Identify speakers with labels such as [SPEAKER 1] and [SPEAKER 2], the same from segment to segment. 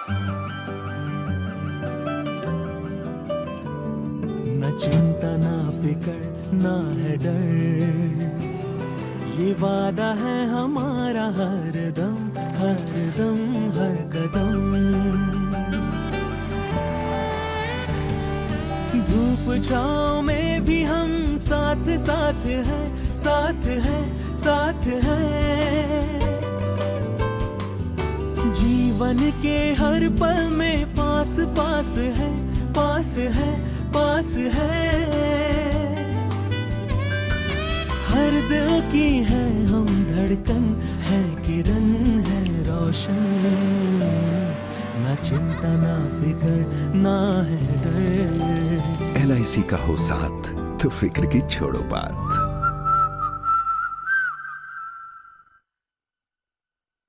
[SPEAKER 1] न चिंता ना फिकर ना है डर, ये वादा है हमारा हर दम हर कदम। धूप छाँव में भी हम साथ साथ हैं, साथ हैं, साथ हैं। जीवन के हर पल में पास पास है, पास है, पास है। हर दिल की है हम धड़कन, है किरण है रोशन। ना चिंता ना फिकर ना है डर।
[SPEAKER 2] LIC का हो साथ तो फिक्र की छोड़ो बात।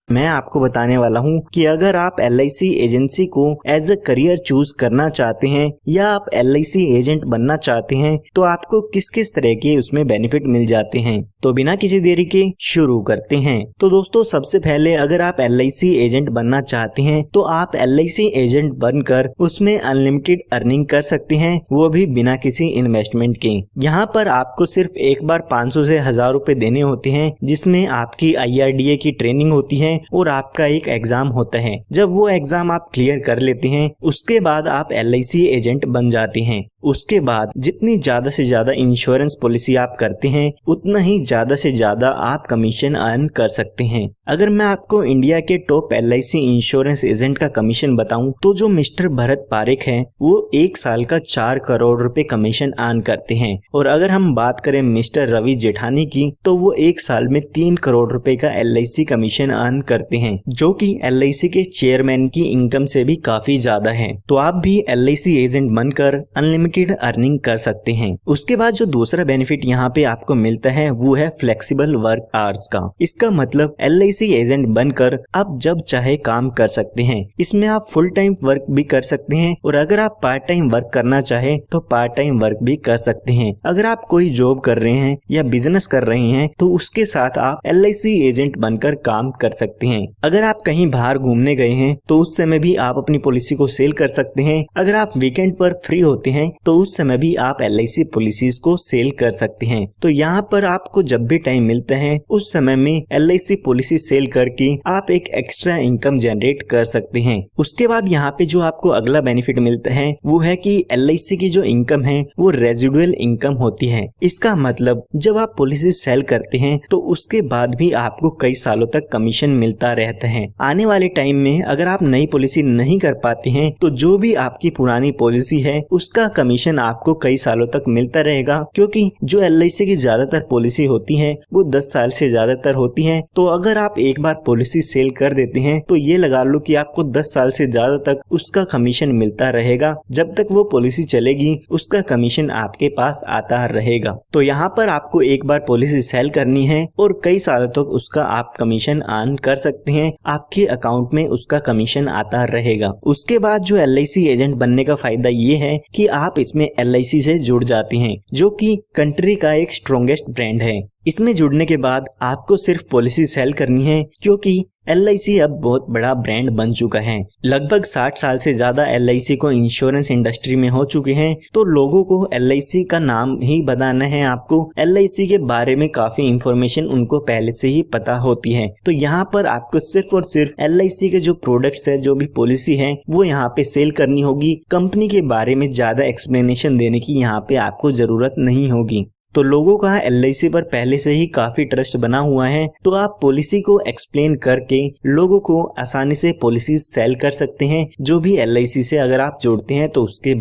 [SPEAKER 3] मैं आपको बताने वाला हूं कि अगर आप LIC एजेंसी को एज अ करियर चूज करना चाहते हैं या आप LIC एजेंट बनना चाहते हैं तो आपको किस किस तरह के उसमें बेनिफिट मिल जाते हैं। तो बिना किसी देरी के शुरू करते हैं। तो दोस्तों सबसे पहले अगर आप LIC एजेंट बनना चाहते हैं तो आप LIC एजेंट बनकर उसमें अनलिमिटेड अर्निंग कर सकते हैं, वो भी बिना किसी इन्वेस्टमेंट के। यहाँ पर आपको सिर्फ एक बार 500 से 1000 रुपए देने होते हैं, जिसमें आपकी IRDA की ट्रेनिंग होती है और आपका एक एग्जाम होता है। जब वो एग्जाम आप क्लियर कर लेते हैं उसके बाद आप LIC एजेंट बन जाते हैं। उसके बाद जितनी ज्यादा से ज्यादा इंश्योरेंस पॉलिसी आप करते हैं उतना ही ज्यादा से ज्यादा आप कमीशन अर्न कर सकते हैं। अगर मैं आपको इंडिया के टॉप LIC इंश्योरेंस एजेंट का कमीशन बताऊं तो जो मिस्टर भरत पारेख हैं वो 1 साल का 4 करोड़ रुपए कमीशन अर्न करते हैं। और अगर हम बात करें मिस्टर रवि जेठानी की तो वो 1 साल में 3 करोड़ रुपए का LIC कमीशन अर्न करते हैं, जो कि LIC के चेयरमैन की इनकम से भी काफी ज्यादा है। तो आप भी LIC एजेंट बनकर अनलिमिटेड अर्निंग कर सकते हैं। उसके बाद जो दूसरा बेनिफिट यहाँ पे आपको मिलता है वो है फ्लेक्सिबल वर्क आवर्स का। इसका मतलब LIC एजेंट बनकर आप जब चाहे काम कर सकते हैं। इसमें आप फुल टाइम वर्क भी कर सकते हैं और अगर आप पार्ट टाइम वर्क करना चाहे तो पार्ट टाइम वर्क भी कर सकते हैं। अगर आप कोई जॉब कर रहे हैं या बिजनेस कर रहे हैं तो उसके साथ आप LIC एजेंट बनकर काम कर सकते हैं। अगर आप कहीं बाहर घूमने गए हैं तो उस समय भी आप अपनी पॉलिसी को सेल कर सकते हैं। अगर आप वीकेंड पर फ्री होते हैं तो उस समय भी आप LIC पॉलिसीज को सेल कर सकते हैं। तो यहाँ पर आपको जब भी टाइम मिलता है उस समय में LIC पॉलिसी सेल करके आप एक एक्स्ट्रा इनकम जनरेट कर सकते हैं। उसके बाद यहाँ पे जो आपको अगला बेनिफिट मिलता है वो है कि LIC की जो इनकम है वो रेजिडुअल इनकम होती है। इसका मतलब जब आप पॉलिसी सेल करते हैं तो उसके बाद भी आपको कई सालों तक कमीशन मिलता रहता है। आने वाले टाइम में अगर आप नई पॉलिसी नहीं कर पाते हैं तो जो भी आपकी पुरानी पॉलिसी है उसका कमीशन आपको कई सालों तक मिलता रहेगा, क्योंकि जो LIC की ज्यादातर पॉलिसी होती है वो 10 साल से ज्यादातर होती है। तो अगर आप एक बार पॉलिसी सेल कर देते हैं तो ये लगा लो कि आपको 10 साल से ज्यादा तक उसका कमीशन मिलता रहेगा। जब तक वो पॉलिसी चलेगी उसका कमीशन आपके पास आता रहेगा। तो यहाँ पर आपको एक बार पॉलिसी सेल करनी है और कई सालों तक उसका आप कमीशन अर्न कर सकते हैं, आपके अकाउंट में उसका कमीशन आता रहेगा। उसके बाद जो LIC एजेंट बनने का फायदा ये है कि आप इसमें LIC से जुड़ जाते हैं, जो कि कंट्री का एक स्ट्रॉन्गेस्ट ब्रांड है। इसमें जुड़ने के बाद आपको सिर्फ पॉलिसी सेल करनी है, क्योंकि LIC अब बहुत बड़ा ब्रांड बन चुका है। लगभग 60 साल से ज्यादा LIC को इंश्योरेंस इंडस्ट्री में हो चुके हैं। तो लोगों को LIC का नाम ही बताना है, आपको LIC के बारे में काफी इंफॉर्मेशन उनको पहले से ही पता होती है। तो यहाँ पर आपको सिर्फ और सिर्फ LIC के जो प्रोडक्ट्स है, जो भी पॉलिसी है वो यहाँ पे सेल करनी होगी। कंपनी के बारे में ज्यादा एक्सप्लेनेशन देने की यहाँ पे आपको जरूरत नहीं होगी। तो लोगों का LIC पर पहले से ही काफी ट्रस्ट बना हुआ है, तो आप पॉलिसी को एक्सप्लेन करके लोगों को आसानी से पॉलिसी सेल कर सकते हैं, जो भी LIC से अगर आप जोड़ते हैं तो उसके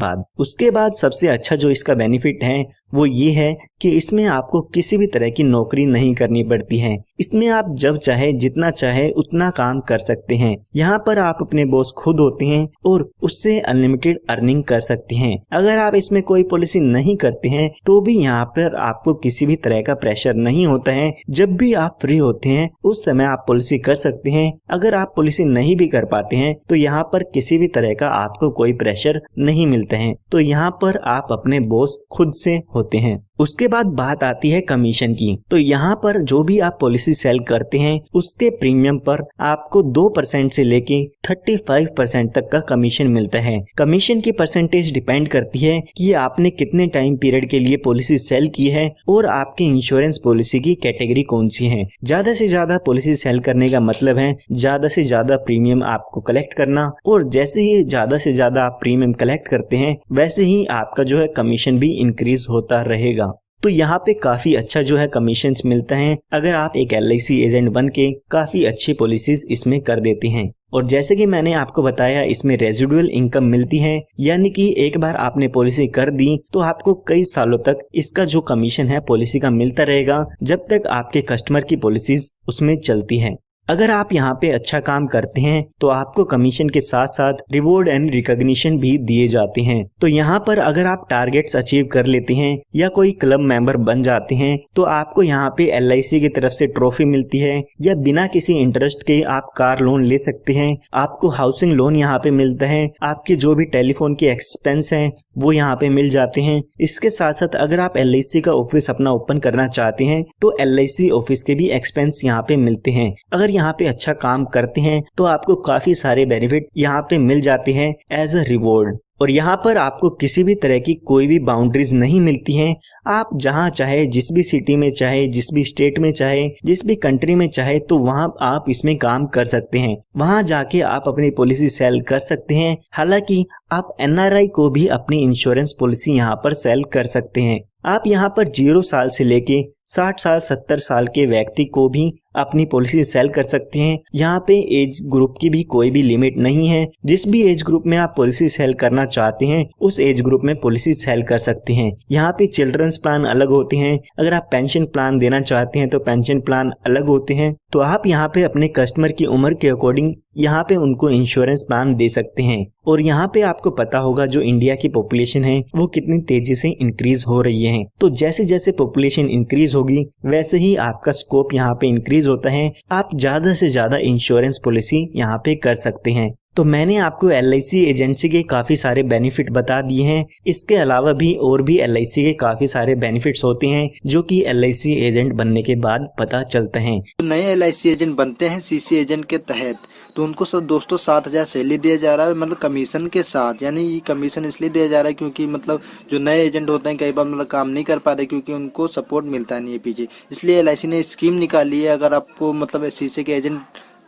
[SPEAKER 3] बाद सबसे अच्छा जो इसका बेनिफिट है वो ये है कि इसमें आपको किसी भी तरह की नौकरी नहीं करनी पड़ती है। इसमें आप जब चाहे जितना चाहे उतना काम कर सकते हैं। यहाँ पर आप अपने बॉस खुद होते हैं और उससे अनलिमिटेड अर्निंग कर सकते हैं। अगर आप इसमें कोई पॉलिसी नहीं करते हैं तो भी यहाँ पर आपको किसी भी तरह का प्रेशर नहीं होता है। जब भी आप फ्री होते हैं उस समय आप पॉलिसी कर सकते हैं। अगर आप पॉलिसी नहीं भी कर पाते हैं तो यहाँ पर किसी भी तरह का आपको कोई प्रेशर नहीं मिलता है। तो यहाँ पर आप अपने बॉस खुद से होते हैं। उसके बाद बात आती है कमीशन की। तो यहाँ पर जो भी आप पॉलिसी सेल करते हैं उसके प्रीमियम पर आपको 2% से लेके 35% तक का कमीशन मिलता है। कमीशन की परसेंटेज डिपेंड करती है कि आपने कितने टाइम पीरियड के लिए पॉलिसी सेल की है और आपकी इंश्योरेंस पॉलिसी की कैटेगरी कौन सी है। ज्यादा से ज्यादा पॉलिसी सेल करने का मतलब है ज्यादा से ज्यादा प्रीमियम आपको कलेक्ट करना, और जैसे ही ज्यादा से ज्यादा आप प्रीमियम कलेक्ट करते हैं वैसे ही आपका जो है कमीशन भी इंक्रीज होता रहेगा। तो यहाँ पे काफी अच्छा जो है कमीशंस मिलता है अगर आप एक LIC एजेंट बन के काफी अच्छी पॉलिसीज इसमें कर देते हैं। और जैसे कि मैंने आपको बताया इसमें रेजिडुअल इनकम मिलती है, यानी कि एक बार आपने पॉलिसी कर दी तो आपको कई सालों तक इसका जो कमीशन है पॉलिसी का मिलता रहेगा जब तक आपके कस्टमर की पॉलिसीज उसमें चलती है। अगर आप यहाँ पे अच्छा काम करते हैं तो आपको कमीशन के साथ साथ रिवॉर्ड एंड रिकॉग्निशन भी दिए जाते हैं। तो यहाँ पर अगर आप टारगेट्स अचीव कर लेते हैं या कोई क्लब मेंबर बन जाते हैं तो आपको यहाँ पे LIC की तरफ से ट्रॉफी मिलती है, या बिना किसी इंटरेस्ट के आप कार लोन ले सकते हैं, आपको हाउसिंग लोन यहाँ पे मिलता है, आपके जो भी टेलीफोन के एक्सपेंस हैं वो यहाँ पे मिल जाते हैं। इसके साथ साथ अगर आप LIC का ऑफिस अपना ओपन करना चाहते हैं तो LIC ऑफिस के भी एक्सपेंस यहाँ पे मिलते हैं। अगर यहाँ पे अच्छा काम करते हैं तो आपको काफी सारे बेनिफिट यहाँ पे मिल जाते हैं एज अ रिवॉर्ड। और यहाँ पर आपको किसी भी तरह की कोई भी बाउंड्रीज नहीं मिलती हैं। आप जहाँ चाहे, जिस भी सिटी में चाहे, जिस भी स्टेट में चाहे, जिस भी कंट्री में चाहे, तो वहाँ आप इसमें काम कर सकते हैं। वहाँ जाके आप अपनी पॉलिसी सेल कर सकते हैं। हालांकि आप NRI को भी अपनी इंश्योरेंस पॉलिसी यहाँ पर सेल कर सकते हैं। आप यहाँ पर 0 साल से लेके 60 साल 70 साल के व्यक्ति को भी अपनी पॉलिसी सेल कर सकते हैं। यहाँ पे एज ग्रुप की भी कोई भी लिमिट नहीं है। जिस भी एज ग्रुप में आप पॉलिसी सेल करना चाहते हैं उस एज ग्रुप में पॉलिसी सेल कर सकते हैं। यहाँ पे चिल्ड्रंस प्लान अलग होते हैं। अगर आप पेंशन प्लान देना चाहते हैं तो पेंशन प्लान अलग होते हैं। तो आप यहाँ पे अपने कस्टमर की उम्र के अकॉर्डिंग यहाँ पे उनको इंश्योरेंस प्लान दे सकते हैं। और यहाँ पे आपको पता होगा जो इंडिया की पॉपुलेशन है वो कितनी तेजी से इंक्रीज हो रही है। तो जैसे जैसे पॉपुलेशन इंक्रीज होगी वैसे ही आपका स्कोप यहाँ पे इंक्रीज होता है। आप ज्यादा से ज्यादा इंश्योरेंस पॉलिसी यहाँ पे कर सकते हैं। तो मैंने आपको LIC एजेंसी के काफी सारे बेनिफिट बता दिए हैं। इसके अलावा भी और भी LIC के काफी सारे बेनिफिट्स होते हैं जो कि LIC एजेंट बनने के बाद पता चलते हैं।
[SPEAKER 4] तो नए LIC एजेंट बनते हैं CC एजेंट के तहत, तो उनको सब दोस्तों 7,000 सैलरी दिया जा रहा है, मतलब कमीशन के साथ। यानी ये कमीशन इसलिए दिया जा रहा है क्योंकि मतलब जो नए एजेंट होते हैं कई बार मतलब काम नहीं कर पाते क्योंकि उनको सपोर्ट मिलता नहीं है पीछे। इसलिए LIC ने स्कीम निकाली है, अगर आपको मतलब CC के एजेंट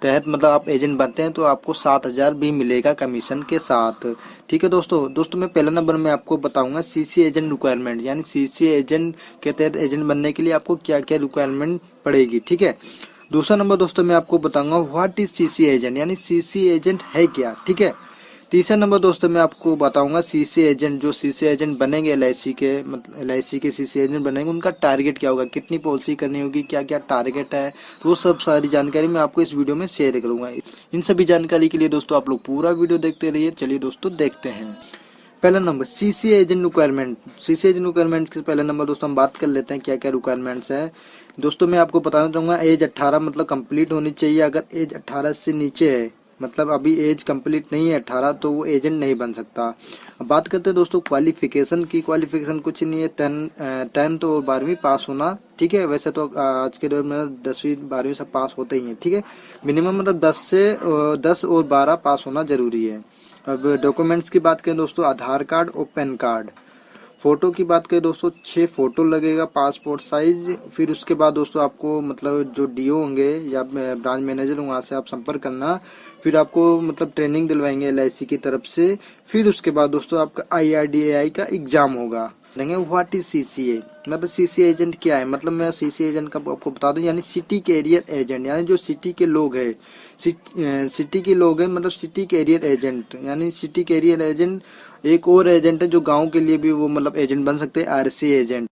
[SPEAKER 4] तहत मतलब आप एजेंट बनते हैं तो आपको 7,000 भी मिलेगा कमीशन के साथ। ठीक है दोस्तों मैं पहला नंबर में आपको बताऊंगा CC एजेंट रिक्वायरमेंट, यानी CC एजेंट के तहत एजेंट बनने के लिए आपको क्या क्या रिक्वायरमेंट पड़ेगी। ठीक है। दूसरा नंबर दोस्तों मैं आपको बताऊंगा व्हाट इज CC एजेंट, यानी CC एजेंट है क्या। ठीक है। तीसरा नंबर दोस्तों मैं आपको बताऊंगा CC एजेंट, जो CC एजेंट बनेंगे LIC के, मतलब LIC के CC एजेंट बनेंगे उनका टारगेट क्या होगा, कितनी पॉलिसी करनी होगी, क्या क्या टारगेट है, वो सब सारी जानकारी मैं आपको इस वीडियो में शेयर करूंगा। इन सभी जानकारी के लिए दोस्तों आप लोग पूरा वीडियो देखते रहिए। चलिए दोस्तों देखते हैं। पहला number CC agent requirement. CC agent requirement के पहला नंबर दोस्तों हम बात कर लेते हैं क्या क्या रिक्वायरमेंट्स है। दोस्तों मैं आपको बताना चाहूंगा एज 18 मतलब कंप्लीट होनी चाहिए। अगर एज 18 से नीचे है, मतलब अभी एज कंप्लीट नहीं है 18, तो वो एजेंट नहीं बन सकता। अब बात करते हैं दोस्तों क्वालिफिकेशन की। क्वालिफिकेशन कुछ नहीं है, 10th और 12वीं पास होना। ठीक है। वैसे तो आज के दौर में 10वीं 12वीं सब पास होते ही हैं। ठीक है। मिनिमम मतलब 10 और 12 पास होना जरूरी है। अब डॉक्यूमेंट्स की बात करें दोस्तों, आधार कार्ड और पैन कार्ड। फोटो की बात करें दोस्तों 6 फोटो लगेगा पासपोर्ट साइज। फिर उसके बाद दोस्तों आपको मतलब जो DO होंगे या ब्रांच मैनेजर वहाँ से आप संपर्क करना। फिर आपको मतलब ट्रेनिंग दिलवाएंगे LIC की तरफ से। फिर उसके बाद दोस्तों आपका IRDAI का एग्जाम होगा। व्हाट इज CCA, मतलब CC एजेंट क्या है। मतलब मैं CC एजेंट का आपको बता दूं, यानी सिटी कैरियर एजेंट, यानी जो सिटी के लोग है, सिटी के लोग हैं, मतलब सिटी कैरियर एजेंट। यानी सिटी कैरियर एजेंट एक और एजेंट है जो गांव के लिए भी वो मतलब एजेंट बन सकते हैं, RC एजेंट।